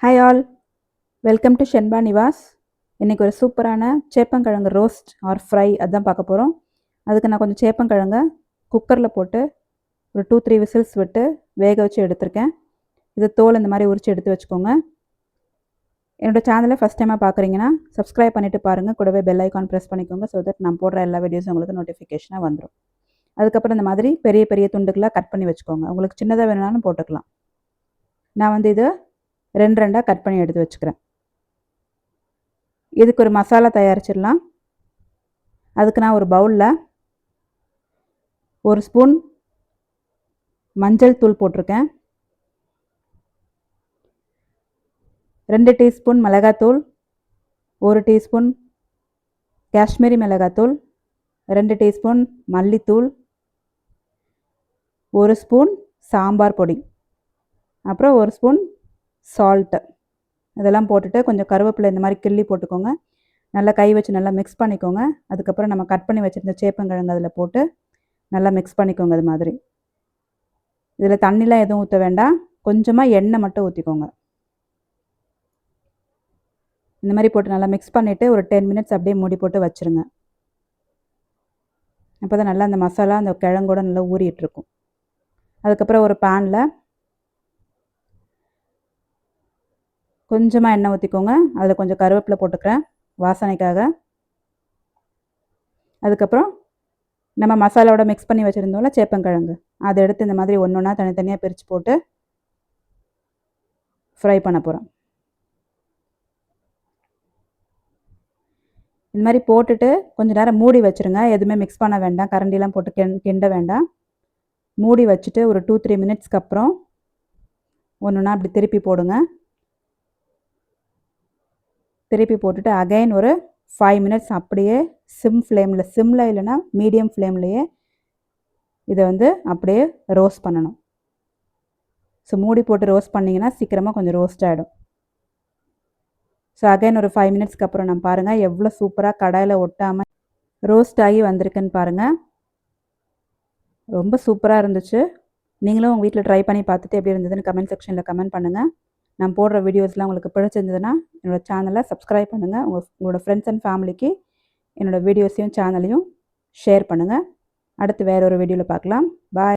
Hi all, welcome to Shenba Nivas. இன்றைக்கி ஒரு சூப்பரான சேப்பங்கிழங்கு ரோஸ்ட் ஆர் ஃப்ரை அதுதான் பார்க்க போகிறோம். அதுக்கு நான் கொஞ்சம் சேப்பங்கிழங்க குக்கரில் போட்டு ஒரு 2-3 விசில்ஸ் விட்டு வேக வச்சு எடுத்திருக்கேன். இது தோல் இந்த மாதிரி உரித்து எடுத்து வச்சுக்கோங்க. என்னோடய சேனலை ஃபஸ்ட் டைமாக பார்க்குறீங்கன்னா சப்ஸ்கிரைப் பண்ணிவிட்டு பாருங்கள். கூடவே பெல் ஐக்கான் ப்ரெஸ் பண்ணிக்கோங்க. ஸோ தட் நான் போடுற எல்லா வீடியோஸும் உங்களுக்கு நோட்டிஃபிகேஷனாக வந்துடும். அதுக்கப்புறம் இந்த மாதிரி பெரிய பெரிய துண்டுகளாக கட் பண்ணி வச்சுக்கோங்க. உங்களுக்கு சின்னதாக வேணும்னாலும் போட்டுக்கலாம். நான் வந்து இது 2 கட் பண்ணி எடுத்து வச்சுக்கிறேன். இதுக்கு ஒரு மசாலா தயாரிச்சிடலாம். அதுக்கு நான் ஒரு பவுலில் 1 ஸ்பூன் மஞ்சள் தூள் போட்டிருக்கேன், 2 டீஸ்பூன் மிளகாத்தூள், 1 டீஸ்பூன் காஷ்மீரி மிளகாத்தூள், 2 டீஸ்பூன் மல்லித்தூள், 1 ஸ்பூன் சாம்பார் பொடி, அப்புறம் 1 ஸ்பூன் சால்ட்டு. இதெல்லாம் போட்டுட்டு கொஞ்சம் கருவேப்பிலை இந்த மாதிரி கிள்ளி போட்டுக்கோங்க. நல்லா கை வச்சு நல்லா மிக்ஸ் பண்ணிக்கோங்க. அதுக்கப்புறம் நம்ம கட் பண்ணி வச்சுருந்த சேப்பங்கிழங்கு அதில் போட்டு நல்லா மிக்ஸ் பண்ணிக்கோங்க. அது மாதிரி இதில் தண்ணிலாம் எதுவும் ஊற்ற வேண்டாம், கொஞ்சமாக எண்ணெய் மட்டும் ஊற்றிக்கோங்க. இந்த மாதிரி போட்டு நல்லா மிக்ஸ் பண்ணிவிட்டு ஒரு 10 மினிட்ஸ் அப்படியே மூடி போட்டு வச்சுருங்க. அப்போ தான் நல்லா அந்த மசாலா அந்த கிழங்கோட நல்லா ஊறிட்டுருக்கும். அதுக்கப்புறம் ஒரு பேனில் கொஞ்சமாக எண்ணெய் ஊற்றிக்கோங்க. அதில் கொஞ்சம் கருவேப்பிலை போட்டுக்கிறேன் வாசனைக்காக. அதுக்கப்புறம் நம்ம மசாலாவோட மிக்ஸ் பண்ணி வச்சுருந்தோம்ல சேப்பங்கிழங்கு, அதை எடுத்து இந்த மாதிரி ஒன்று ஒன்றா தனித்தனியாக பிரித்து போட்டு ஃப்ரை பண்ண போகிறோம். இந்த மாதிரி போட்டுட்டு கொஞ்சம் நேரம் மூடி வச்சுருங்க. எதுவுமே மிக்ஸ் பண்ண வேண்டாம், கரண்டிலாம் போட்டு கிண்ட வேண்டாம். மூடி வச்சுட்டு ஒரு 2-3 மினிட்ஸ்க்கு அப்புறம் ஒன்று ஒன்றா அப்படி திருப்பி போடுங்க. திருப்பி போட்டுட்டு அகைன் ஒரு 5 மினிட்ஸ் அப்படியே சிம்மில் இல்லைன்னா மீடியம் ஃப்ளேம்லேயே இதை வந்து அப்படியே ரோஸ்ட் பண்ணணும். ஸோ மூடி போட்டு ரோஸ்ட் பண்ணிங்கன்னா சீக்கிரமாக கொஞ்சம் ரோஸ்ட் ஆகிடும். ஸோ அகைன் ஒரு 5 மினிட்ஸ்க்கு அப்புறம் நம்ம பாருங்கள் எவ்வளோ சூப்பராக கடாயில் ஒட்டாமல் ரோஸ்ட் ஆகி வந்திருக்குன்னு பாருங்கள். ரொம்ப சூப்பராக இருந்துச்சு. நீங்களும் உங்கள் வீட்டில் ட்ரை பண்ணி பார்த்துட்டு எப்படி இருந்ததுன்னு கமெண்ட் செக்ஷனில் கமெண்ட் பண்ணுங்கள். நான் போடுற வீடியோஸ்லாம் உங்களுக்கு பிடிச்சிருந்ததுன்னா என்னோடய சேனலை சப்ஸ்கிரைப் பண்ணுங்கள். உங்களோட ஃப்ரெண்ட்ஸ் அண்ட் ஃபேமிலிக்கு என்னோடய வீடியோஸையும் சேனலையும் ஷேர் பண்ணுங்கள். அடுத்து வேறு ஒரு வீடியோவில் பார்க்கலாம். பாய்.